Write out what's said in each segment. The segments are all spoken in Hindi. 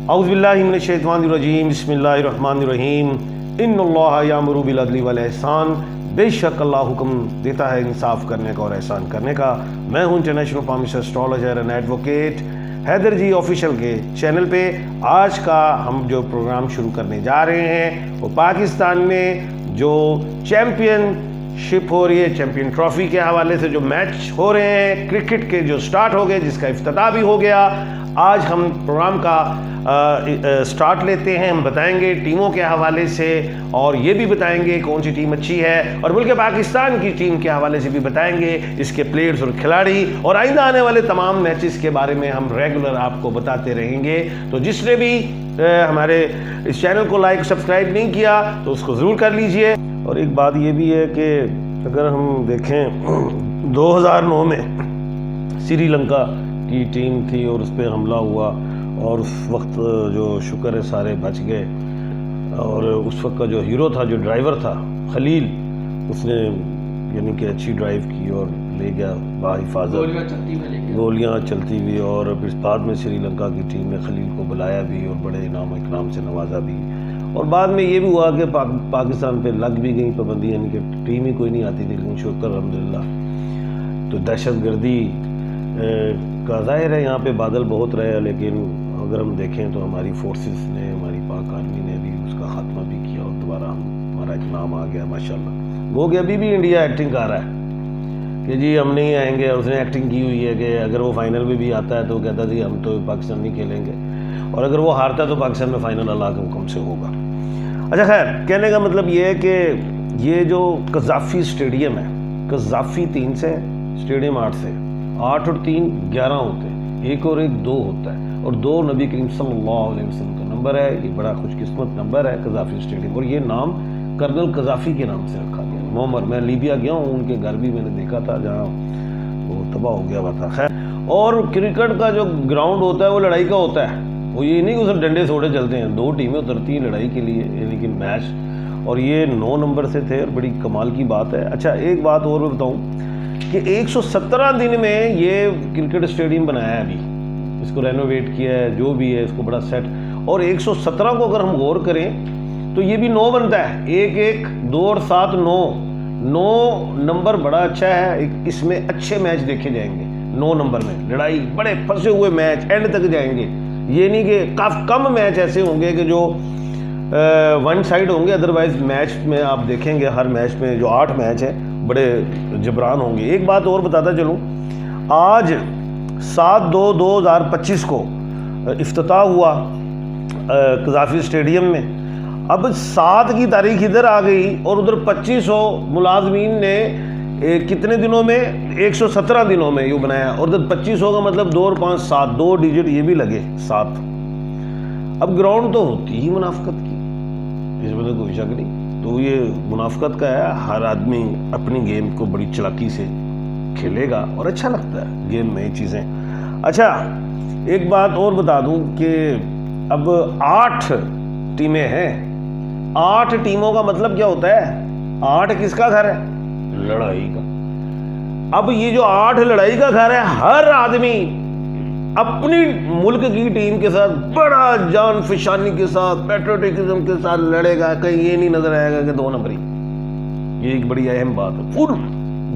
औज़ुबिल्लाहि मिनश्शैतानिर्रजीम बिस्मिल्लाहिर्रहमानिर्रहीम इन्नल्लाह यामुरु बिल अदली वल एहसान। बेशक अल्लाह हुक्म देता है इंसाफ करने का और एहसान करने का। मैं हूं international palmist astrologer and advocate Haider ji official के चैनल पे। आज का हम जो प्रोग्राम शुरू करने जा रहे हैं वो पाकिस्तान में जो चैम्पियनशिप हो रही है, चैम्पियन ट्रॉफी के हवाले से जो मैच हो रहे हैं क्रिकेट के, जो स्टार्ट हो गए, जिसका इफ्तिताह भी हो गया। आज हम प्रोग्राम का स्टार्ट लेते हैं। हम बताएंगे टीमों के हवाले से और ये भी बताएंगे कौन सी टीम अच्छी है, और मुल्क पाकिस्तान की टीम के हवाले से भी बताएंगे, इसके प्लेयर्स और खिलाड़ी, और आइंदा आने वाले तमाम मैचेस के बारे में हम रेगुलर आपको बताते रहेंगे। तो जिसने भी हमारे इस चैनल को लाइक सब्सक्राइब नहीं किया तो उसको ज़रूर कर लीजिए। और एक बात ये भी है कि अगर हम देखें 2009 में श्रीलंका की टीम थी और उस पर हमला हुआ, और उस वक्त जो शुक्र है सारे बच गए, और उस वक्त का जो हीरो था, जो ड्राइवर था खलील, उसने यानी कि अच्छी ड्राइव की और ले गया बाहिफाजत, गोलियाँ चलती हुई। और फिर बाद में श्रीलंका की टीम ने खलील को बुलाया भी और बड़े इनाम इकराम से नवाजा भी। और बाद में ये भी हुआ कि पाकिस्तान पे लग भी गई पाबंदी, यानी कि टीम ही कोई नहीं आती थी, लेकिन शुक्र अल्हम्दुलिल्लाह। तो दहशत गर्दी का जाहिर है यहाँ पे बादल बहुत रहे, लेकिन अगर हम देखें तो हमारी फोर्सेस ने, हमारी पाक आर्मी ने भी उसका खात्मा भी किया और दोबारा हमारा एक नाम आ गया माशाल्लाह। वो कि अभी भी इंडिया एक्टिंग कर रहा है कि जी हम नहीं आएंगे, और उसने एक्टिंग की हुई है कि अगर वो फाइनल में भी आता है तो कहता जी हम तो पाकिस्तान नहीं खेलेंगे, और अगर वो हारता है तो पाकिस्तान में फाइनल अल्लाह के हुक्म से होगा। अच्छा खैर, कहने का मतलब ये है कि ये जो कज़ाफ़ी स्टेडियम है, कज़ाफ़ी 3 से स्टेडियम 8 से, 8 और 3 11 होते हैं, 1 और 1 2 होता है, और 2 नबी करीम सल्लल्लाहु अलैहि वसल्लम का नंबर है। ये बड़ा खुशकिस्मत नंबर है कज़ाफ़ी स्टेडियम, और ये नाम कर्नल कज़ाफ़ी के नाम से रखा गया। मोमर, मैं लीबिया गया हूँ, उनके घर भी मैंने देखा था जहाँ वो तबाह हो गया हुआ था। खैर, और क्रिकेट का जो ग्राउंड होता है वो लड़ाई का होता है, वो ये नहीं उधर डंडे सोड़े चलते हैं। 2 टीमें उतरती हैं लड़ाई के लिए, यानी कि मैच, और ये 9 नंबर से थे, और बड़ी कमाल की बात है। अच्छा, एक बात और मैं बताऊँ कि 117 दिन में ये क्रिकेट स्टेडियम बनाया है, अभी इसको रेनोवेट किया है, जो भी है इसको बड़ा सेट। और 117 को अगर हम गौर करें तो ये भी 9 बनता है, 1 1 2 और 7 9 नंबर बड़ा अच्छा है। इसमें अच्छे मैच देखे जाएंगे 9 नंबर में, लड़ाई, बड़े फंसे हुए मैच एंड तक जाएंगे। ये नहीं कि काफ़ी कम मैच ऐसे होंगे कि जो वन साइड होंगे, अदरवाइज मैच में आप देखेंगे हर मैच में जो 8 मैच हैं बड़े जबरान होंगे। एक बात और बताता चलूँ, आज 7/2/2025 को इफ्तिताह हुआ कज़ाफ़ी स्टेडियम में। अब 7 की तारीख इधर आ गई और उधर 2500 मुलाजमीन ने कितने दिनों में, 117 दिनों में यूँ बनाया, और उधर 2500 का मतलब 2 और 5 7, 2 डिजिट ये भी लगे 7। अब ग्राउंड तो होती ही मुनाफकत की, इसमें तो कोई शक नहीं। तो ये मुनाफकत का है, हर आदमी अपनी गेम को बड़ी चालाकी से खेलेगा और अच्छा लगता है गेम में ये चीज़ें। अच्छा, एक बात और बता दूं कि अब 8 टीमें हैं। 8 टीमों का मतलब क्या होता है? 8 किसका घर है? लड़ाई का। अब ये जो 8 लड़ाई का घर है, हर आदमी अपनी मुल्क की टीम के साथ बड़ा जान फिशानी के साथ, पैट्रियोटिज्म के साथ लड़ेगा। कहीं ये नहीं नजर आएगा कि 2 नंबरी। ये एक बड़ी अहम बात है, फुल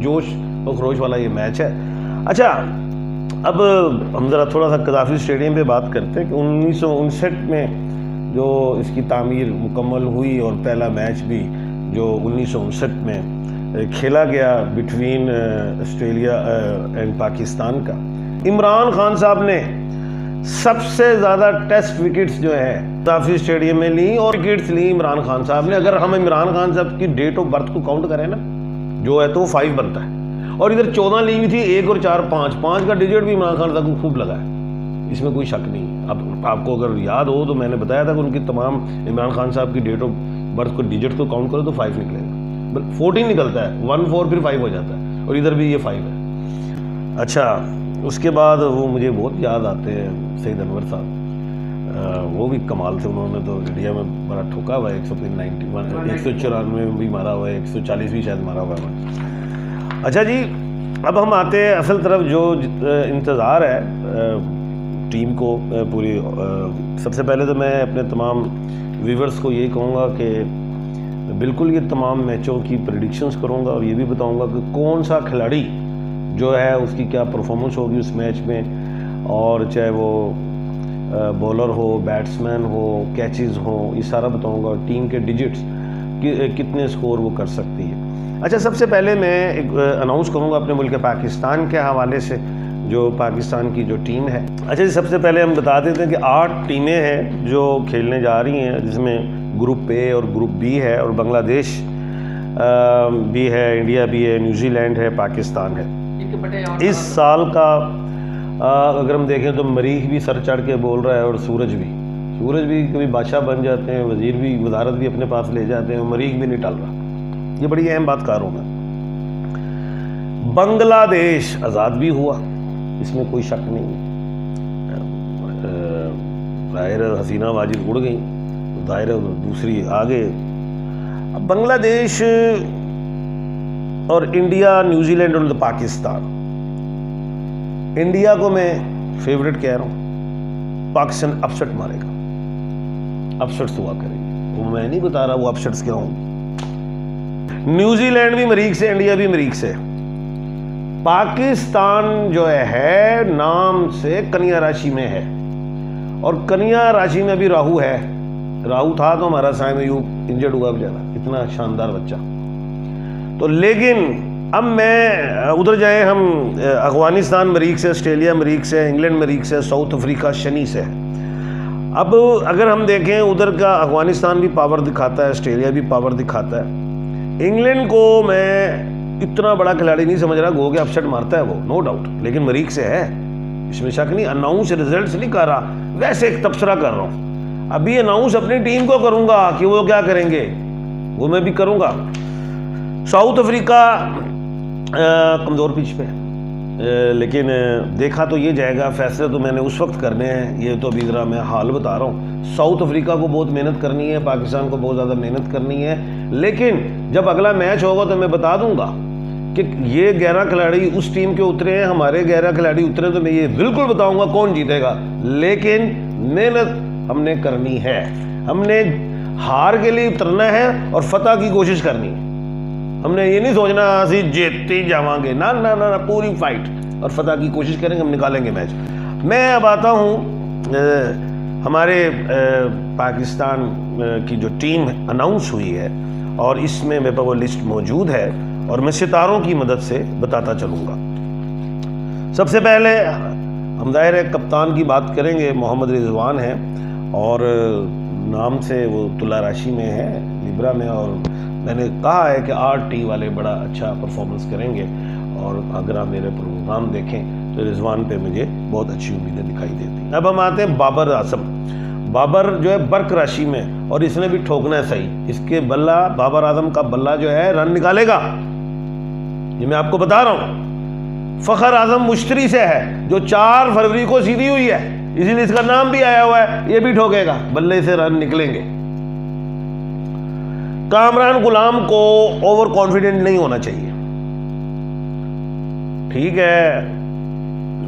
जोश और खरोश वाला ये मैच है। अच्छा, अब हम ज़रा थोड़ा सा कज़ाफ़ी स्टेडियम पे बात करते हैं कि 1959 में जो इसकी तामीर मुकम्मल हुई, और पहला मैच भी जो 1959 में खेला गया बिटवीन ऑस्ट्रेलिया एंड पाकिस्तान का, इमरान खान साहब ने सबसे ज़्यादा टेस्ट विकेट्स जो है कज़ाफ़ी स्टेडियम में ली, और विकेट्स ली इमरान खान साहब ने। अगर हम इमरान खान साहब की डेट ऑफ बर्थ को काउंट करें ना, जो है तो 5 बनता है, और इधर 14 ली हुई थी, 1 और 4 5 का डिजिट भी इमरान खान साहब को खूब लगा है, इसमें कोई शक नहीं। अब आपको अगर याद हो तो मैंने बताया था कि उनकी तमाम इमरान खान साहब की डेट ऑफ बर्थ को डिजिट को काउंट करो तो 5 निकलेगा, 14 निकलता है, 1 4 फिर 5 हो जाता है, और इधर भी ये 5 है। अच्छा, उसके बाद वो मुझे बहुत याद आते हैं सईद अनवर साहब, वो भी कमाल थे। उन्होंने तो इंडिया में बड़ा ठोका हुआ है, 194 में भी मारा हुआ है, 140 भी शायद मारा हुआ है। अच्छा जी, अब हम आते हैं असल तरफ। जो इंतज़ार है टीम को पूरी सबसे पहले तो मैं अपने तमाम व्यूवर्स को यही कहूँगा कि बिल्कुल ये तमाम मैचों की प्रेडिक्शंस करूँगा और ये भी बताऊँगा कि कौन सा खिलाड़ी जो है उसकी क्या परफॉर्मेंस होगी उस मैच में, और चाहे वो बॉलर हो, बैट्समैन हो, कैचेस हो, ये सारा बताऊँगा। टीम के डिजिट्स कितने स्कोर वो कर सकती है। अच्छा, सबसे पहले मैं एक अनाउंस करूँगा अपने मुल्क पाकिस्तान के हवाले से, जो पाकिस्तान की जो टीम है। अच्छा जी, सबसे पहले हम बता देते हैं कि 8 टीमें हैं जो खेलने जा रही हैं, जिसमें ग्रुप ए और ग्रुप बी है, और बांग्लादेश भी है, इंडिया भी है, न्यूजीलैंड है, पाकिस्तान है। इस साल का अगर हम देखें तो मरीख भी सर चढ़ के बोल रहा है, और सूरज भी कभी बादशाह बन जाते हैं, वजीर भी, वजारत भी अपने पास ले जाते हैं, मरीख भी नहीं टल रहा। ये बड़ी अहम बात कर रहा हूँ मैं। बांग्लादेश आज़ाद भी हुआ, इसमें कोई शक नहीं। जाहिर हसीना वाजिद उड़ गई, जाहिर दूसरी आगे। अब बांग्लादेश और इंडिया, न्यूजीलैंड और पाकिस्तान। इंडिया को मैं फेवरेट कह रहा हूँ, पाकिस्तान अपसेट मारेगा, अपसेट्स हुआ करेंगे। वो मैं नहीं बता रहा वो अपसेट्स क्या होंगे। न्यूजीलैंड भी मरीख से, इंडिया भी मरीख से। पाकिस्तान जो है नाम से कन्या राशि में है, और कन्या राशि में भी राहु है। राहु था तो हमारा साइम यू इंजर्ड हुआ बेचारा, इतना शानदार बच्चा। तो लेकिन अब मैं उधर जाए हम, अफगानिस्तान मरीख से, ऑस्ट्रेलिया मरीख से, इंग्लैंड मरीख से, साउथ अफ्रीका शनि से। अब अगर हम देखें उधर का, अफगानिस्तान भी पावर दिखाता है, ऑस्ट्रेलिया भी पावर दिखाता है। इंग्लैंड को मैं इतना बड़ा खिलाड़ी नहीं समझ रहा, गो के अपसेट मारता है वो, नो डाउट, लेकिन मरीख से है, इसमें शक नहीं। अनाउंस रिजल्ट्स नहीं कर रहा, वैसे एक तबसरा कर रहा हूँ। अभी अनाउंस अपनी टीम को करूंगा कि वो क्या करेंगे, वो मैं भी करूंगा। साउथ अफ्रीका कमज़ोर पिच पे, लेकिन देखा तो ये जाएगा। फैसले तो मैंने उस वक्त करने हैं, ये तो अभी ज़रा मैं हाल बता रहा हूँ। साउथ अफ्रीका को बहुत मेहनत करनी है, पाकिस्तान को बहुत ज़्यादा मेहनत करनी है, लेकिन जब अगला मैच होगा तो मैं बता दूंगा कि ये 11 खिलाड़ी उस टीम के उतरे हैं, हमारे 11 खिलाड़ी उतरे, तो मैं ये बिल्कुल बताऊंगा कौन जीतेगा। लेकिन मेहनत हमने करनी है, हमने हार के लिए उतरना है और फतह की कोशिश करनी है। हमने ये नहीं सोचना असी जीतते जावांगे, ना ना ना, पूरी फाइट और फतह की कोशिश करेंगे, हम निकालेंगे मैच। मैं अब आता हूँ हमारे पाकिस्तान की जो टीम अनाउंस हुई है, और इसमें मेरे पास वो लिस्ट मौजूद है, और मैं सितारों की मदद से बताता चलूँगा। सबसे पहले हम जाहिर है कप्तान की बात करेंगे, मोहम्मद रिजवान है, और नाम से वो तुला राशि में है, लिब्रा में, और मैंने कहा है कि RT वाले बड़ा अच्छा परफॉर्मेंस करेंगे, और अगर आप मेरे प्रोग्राम देखें तो रिजवान पे मुझे बहुत अच्छी उम्मीदें दिखाई देती हैं। अब हम आते हैं बाबर आजम। बाबर जो है बर्क राशि में, और इसने भी ठोकना है सही। इसके बल्ला, बाबर आजम का बल्ला जो है रन निकालेगा, ये मैं आपको बता रहा हूँ। फखर आजम मुश्तरी से है, जो 4 फरवरी को सीधी हुई है, इसीलिए इसका नाम भी आया हुआ है, ये भी ठोकेगा, बल्ले से रन निकलेंगे। कामरान गुलाम को ओवर कॉन्फिडेंट नहीं होना चाहिए, ठीक है,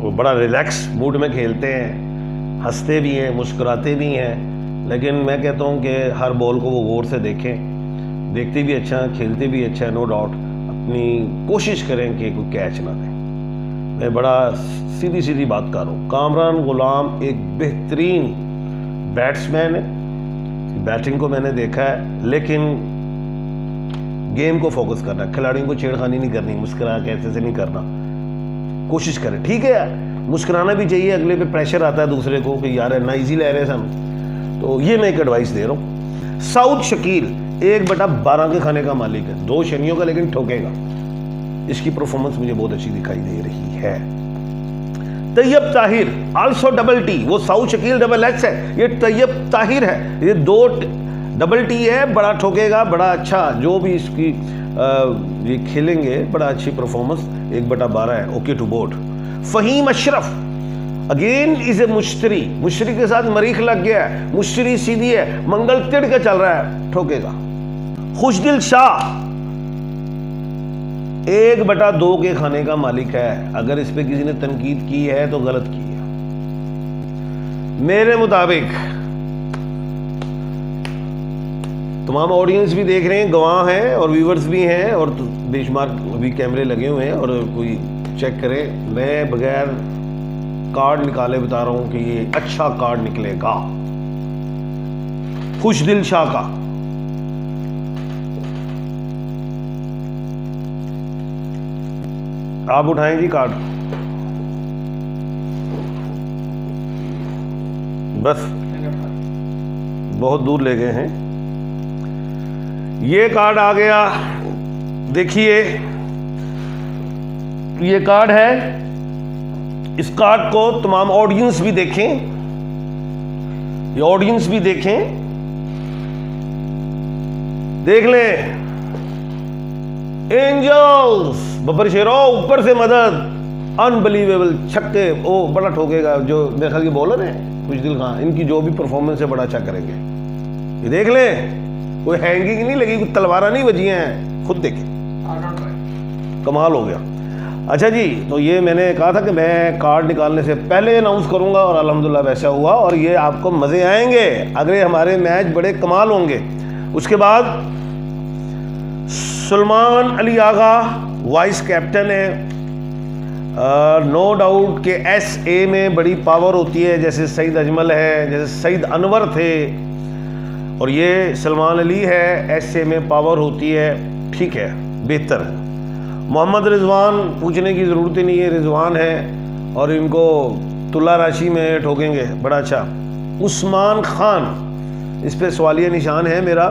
वो बड़ा रिलैक्स मूड में खेलते हैं, हंसते भी हैं, मुस्कुराते भी हैं, लेकिन मैं कहता हूं कि हर बॉल को वो गौर से देखें, देखते भी अच्छा, खेलते भी अच्छा, नो डाउट। अपनी कोशिश करें कि कोई कैच ना दें। मैं बड़ा सीधी सीधी बात कर रहा हूँ। कामरान गुलाम एक बेहतरीन बैट्समैन है, बैटिंग को मैंने देखा है, लेकिन गेम को फोकस करना, खिलाड़ियों को छेड़खानी नहीं करनी, मुस्कुरा के ऐसे से नहीं करना, कोशिश करें, ठीक है। मुस्कुराना भी चाहिए, अगले पे प्रेशर आता है दूसरे को कि यार ना इजी ले रहे हैं हम, तो ये मैं एक एडवाइस दे रहा हूँ। साउथ शकील 1/12 के खाने का मालिक है, 2 शनियों का, लेकिन ठोकेगा। इसकी परफॉर्मेंस मुझे बहुत अच्छी दिखाई दे रही है। तैयब ताहिर आल्सो T, वो साउथ शकील XX है, ये तैयब ताहिर है, ये 2 T है, बड़ा ठोकेगा, बड़ा अच्छा, जो भी इसकी ये खेलेंगे, बड़ा अच्छी परफॉर्मेंस, 1/12 है, okay to board. Fahim Ashraf again is a मुश्तरी के साथ मरीख लग गया है, मुश्तरी सीधी है, मंगल तिड़ के चल रहा है, ठोकेगा। खुशदिल शाह 1/2 के खाने का मालिक है, अगर इस पे किसी ने तनकीद की है तो गलत की है। मेरे मुताबिक तमाम ऑडियंस भी देख रहे हैं, गवाह हैं और व्यूवर्स भी हैं, और बेशुमार अभी कैमरे लगे हुए हैं और कोई चेक करे। मैं बगैर कार्ड निकाले बता रहा हूं कि ये अच्छा कार्ड निकलेगा, खुश दिल शाह का। आप उठाएं जी कार्ड, बस बहुत दूर ले गए हैं। ये कार्ड आ गया, देखिए ये कार्ड है। इस कार्ड को तमाम ऑडियंस भी देखें, ये ऑडियंस भी देखें, देख लें। एंजल्स, बब्बर शेरो ऊपर से मदद, अनबिलीवेबल छक्के। ओ बड़ा ठोकेगा जो मेरे ख्याल के बॉलर है कुछ दिल खां, इनकी जो भी परफॉर्मेंस है बड़ा अच्छा करेंगे। ये देख लें, कोई हैंगिंग नहीं लगी, कोई तलवारा नहीं बजी हैं, खुद देखें, कमाल हो गया। अच्छा जी, तो ये मैंने कहा था कि मैं कार्ड निकालने से पहले अनाउंस करूंगा और अल्हम्दुलिल्लाह वैसा हुआ, और ये आपको मज़े आएंगे। अगले हमारे मैच बड़े कमाल होंगे। उसके बाद सलमान अली आगा वाइस कैप्टन है। नो डाउट कि SA में बड़ी पावर होती है, जैसे सईद अजमल है, जैसे सईद अनवर थे, और ये सलमान अली है। SA में पावर होती है, ठीक है, बेहतर है। मोहम्मद रिजवान पूछने की ज़रूरत ही नहीं है, रिजवान है और इनको तुला राशि में ठोकेंगे, बड़ा अच्छा। उस्मान खान, इस पे सवालिया निशान है मेरा,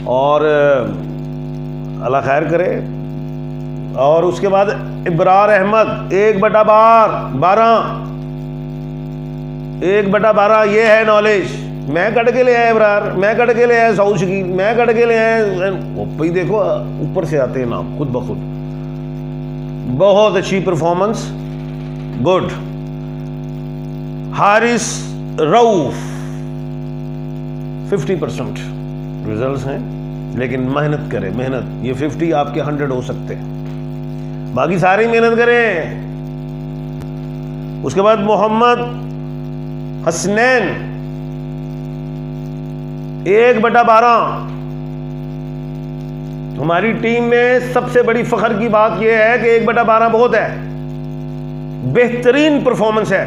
और अल्लाह खैर करे। और उसके बाद इब्रार अहमद 1/12, 1/12, ये है नॉलेज। मैं कट के ले आया इब्रार, मैं कट के ले आया साउथ की, मैं कट के ले आया। भाई देखो ऊपर से आते हैं नाम खुद ब खुद। बहुत अच्छी performance, good. Haris Rauf 50% results हैं, लेकिन मेहनत करें, मेहनत। ये 50 आपके 100 हो सकते हैं, बाकी सारी मेहनत करें। उसके बाद मोहम्मद हसनैन 1/12। हमारी टीम में सबसे बड़ी फख्र की बात यह है कि 1/12 बहुत है, बेहतरीन परफॉर्मेंस है।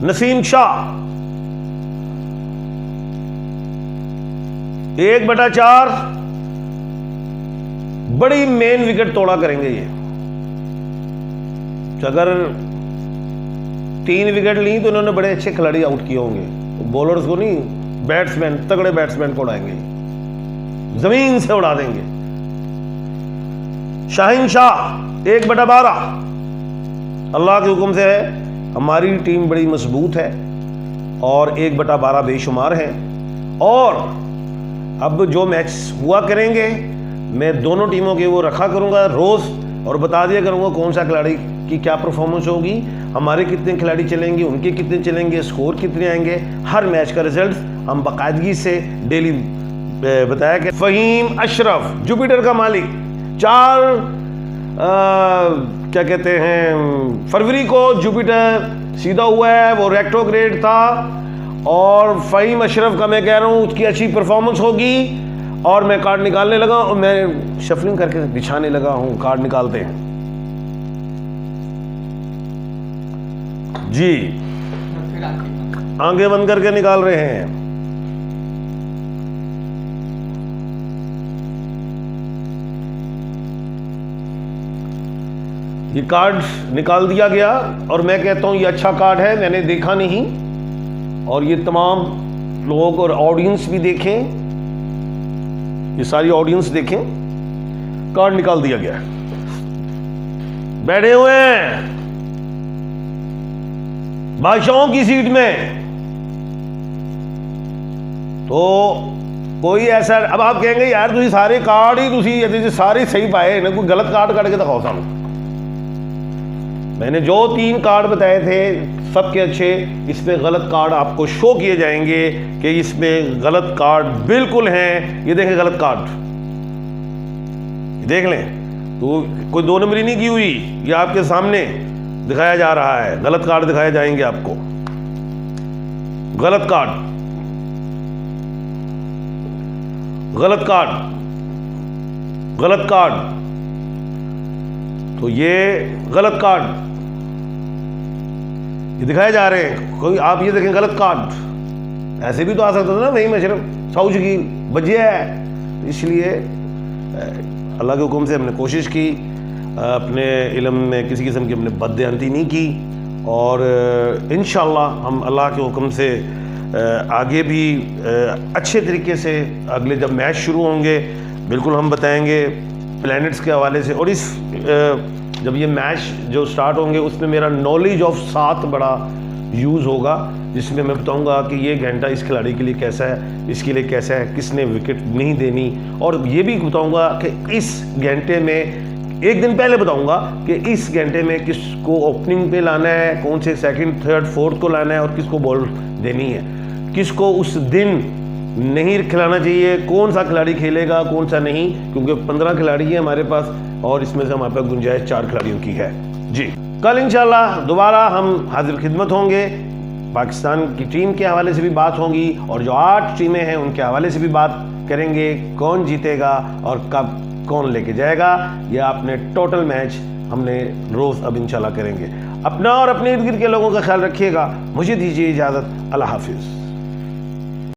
नसीम शाह 1/4, बड़ी मेन विकेट तोड़ा करेंगे ये। अगर 3 विकेट ली तो इन्होंने बड़े अच्छे खिलाड़ी आउट किए होंगे, बॉलर्स को नहीं, बैट्समैन, तगड़े बैट्समैन को उड़ाएंगे, जमीन से उड़ा देंगे। शाहीन शाह 1/12, अल्लाह के हुक्म से है। हमारी टीम बड़ी मजबूत है और 1/12 बेशुमार है। और अब जो मैच हुआ करेंगे, मैं दोनों टीमों के वो रखा करूंगा रोज, और बता दिया करूंगा कौन सा खिलाड़ी की क्या परफॉर्मेंस होगी, हमारे कितने खिलाड़ी चलेंगे, उनके कितने चलेंगे, स्कोर कितने आएंगे। हर मैच का रिजल्ट हम बाकायदगी से डेली बताया कि फ़हीम अशरफ, जुपिटर का मालिक, 4 क्या कहते हैं फरवरी को जुपिटर सीधा हुआ है, वो रेट्रोग्रेड था। और फ़हीम अशरफ का मैं कह रहा हूँ उसकी अच्छी परफॉर्मेंस होगी। और मैं कार्ड निकालने लगा और मैं शफलिंग करके बिछाने लगा हूँ, कार्ड निकालते हैं जी, आंखें बंद करके निकाल रहे हैं। ये कार्ड निकाल दिया गया और मैं कहता हूं ये अच्छा कार्ड है, मैंने देखा नहीं, और ये तमाम लोग और ऑडियंस भी देखें, ये सारी ऑडियंस देखें, कार्ड निकाल दिया गया। बैठे हुए हैं बादशाहों की सीट में, तो कोई ऐसा, अब आप कहेंगे यार तुझे सारे कार्ड ही तुझे सारे सही पाए ना, कोई गलत कार्ड काट के दिखाओ सामने। मैंने जो 3 कार्ड बताए थे सबके अच्छे, इसमें गलत कार्ड आपको शो किए जाएंगे कि इसमें गलत कार्ड बिल्कुल हैं। ये देखें गलत कार्ड, देख लें, तो कोई 2 नंबरी नहीं की हुई, ये आपके सामने दिखाया जा रहा है, गलत कार्ड दिखाए जाएंगे आपको, गलत कार्ड, गलत कार्ड, गलत कार्ड। तो ये गलत कार्ड ये दिखाए जा रहे हैं। कोई आप ये देखें गलत कार्ड, ऐसे भी तो आ सकता था ना, वही मशरफ साउज की बजिया है। इसलिए अल्लाह के हुक्म से हमने कोशिश की, अपने इल्म में किसी किस्म की हमने बददियानती नहीं की, और इंशाअल्लाह हम अल्लाह के हुक्म से आगे भी अच्छे तरीके से अगले जब मैच शुरू होंगे बिल्कुल हम बताएंगे प्लैनेट्स के हवाले से। और इस जब ये मैच जो स्टार्ट होंगे उसमें मेरा नॉलेज ऑफ सात बड़ा यूज़ होगा, जिसमें मैं बताऊंगा कि ये घंटा इस खिलाड़ी के लिए कैसा है, इसके लिए कैसा है, किसने विकेट नहीं देनी, और ये भी बताऊंगा कि इस घंटे में एक दिन पहले बताऊंगा कि इस घंटे में किसको ओपनिंग पे लाना है, कौन से सेकंड थर्ड फोर्थ को लाना है, और किसको बॉल देनी है, किसको उस दिन नहीं खिलाना चाहिए, कौन सा खिलाड़ी खेलेगा कौन सा नहीं, क्योंकि 15 खिलाड़ी हैं हमारे पास और इसमें से हमारे पास गुंजाइश 4 खिलाड़ियों की है। जी कल इंशाल्लाह दोबारा हम हाजिर खिदमत होंगे, पाकिस्तान की टीम के हवाले से भी बात होगी और जो 8 टीमें हैं उनके हवाले से भी बात करेंगे, कौन जीतेगा और कब कौन लेके जाएगा, यह आपने टोटल मैच हमने रोज़ अब इंशाल्लाह करेंगे। अपना और अपने इर्द गिर्द के लोगों का ख्याल रखिएगा। मुझे दीजिए इजाज़त। अल्लाह हाफिज़।